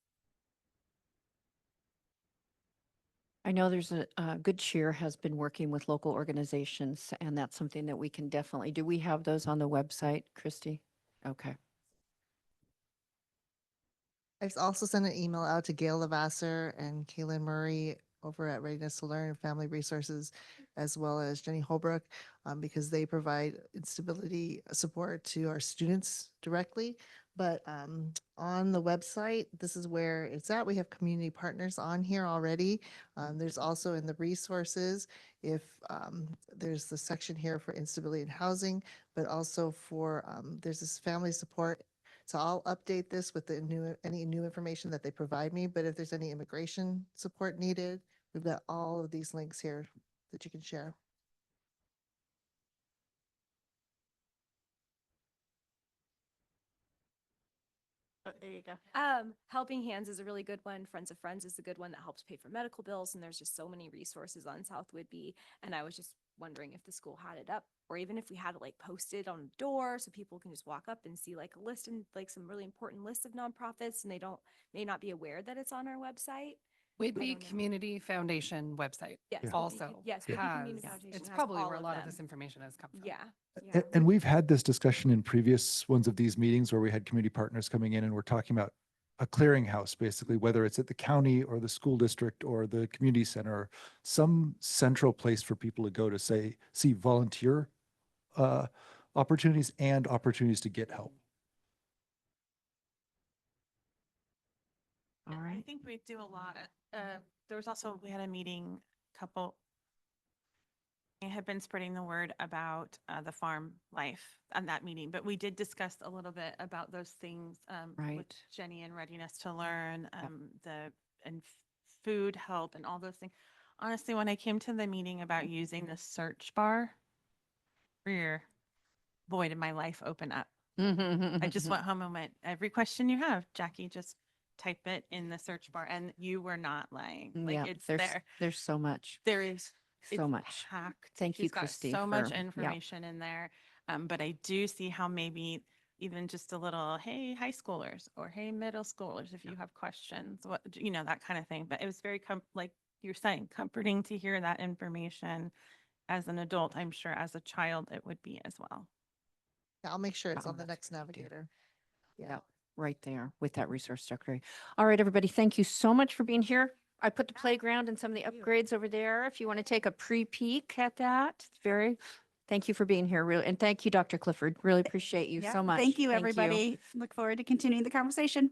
I know there's a Good Cheer has been working with local organizations, and that's something that we can definitely do. We have those on the website, Christy? Okay. I've also sent an email out to Gail Lavasser and Kaylin Murray over at Readiness to Learn and Family Resources, as well as Jenny Holbrook, because they provide instability support to our students directly. But on the website, this is where it's at. We have community partners on here already. There's also in the resources, if there's the section here for instability in housing, but also for there's this family support. So I'll update this with the any new information that they provide me. But if there's any immigration support needed, we've got all of these links here that you can share. Oh, there you go. Helping Hands is a really good one. Friends of Friends is a good one that helps pay for medical bills. And there's just so many resources on South Whidbey. And I was just wondering if the school had it up, or even if we had it like posted on the door so people can just walk up and see like a list and like some really important lists of nonprofits, and they may not be aware that it's on our website. Whidbey Community Foundation website. Yes. also Yes. has, Whidbey Community Foundation it's has probably all where a of lot of them. this information has come from. Yeah. And we've had this discussion in previous ones of these meetings where we had community partners coming in and we're talking about a clearinghouse, basically, whether it's at the county or the school district or the community center, some central place for people to go to see volunteer opportunities and opportunities to get help. All right. I think we do a lot. There was also, we had a meeting, I had been spreading the word about the farm life on that meeting, but we did discuss a little bit about those things with Right. Jenny and Readiness to Learn, food help and all those things. Honestly, when I came to the meeting about using the search bar, boy, did my life open up. I just went home and went, every question you have, Jackie, just type it in the search bar, and you were not lying. Like Yeah, it's there's, there. There's so much. There is So it's much. packed. Thank you, She's got Christy. so much for- yeah. information in there. But I do see how maybe even just a little, hey, high schoolers or hey, middle schoolers, if you have questions, what, you know, that kind of thing. But it was very, like you're saying, comforting to hear that information as an adult. I'm sure as a child, it would be as well. Yeah, I'll make sure it's Oh, on the that's next navigator. Yeah, right there with that resource directory. All right, everybody, thank you so much for being here. I put the playground and some of the upgrades over there. If you want to take a pre-peek at that, thank you for being here. Really, and thank you, Dr. Clifford. Really appreciate you Yeah, so much. thank you, everybody. Look forward to continuing the conversation.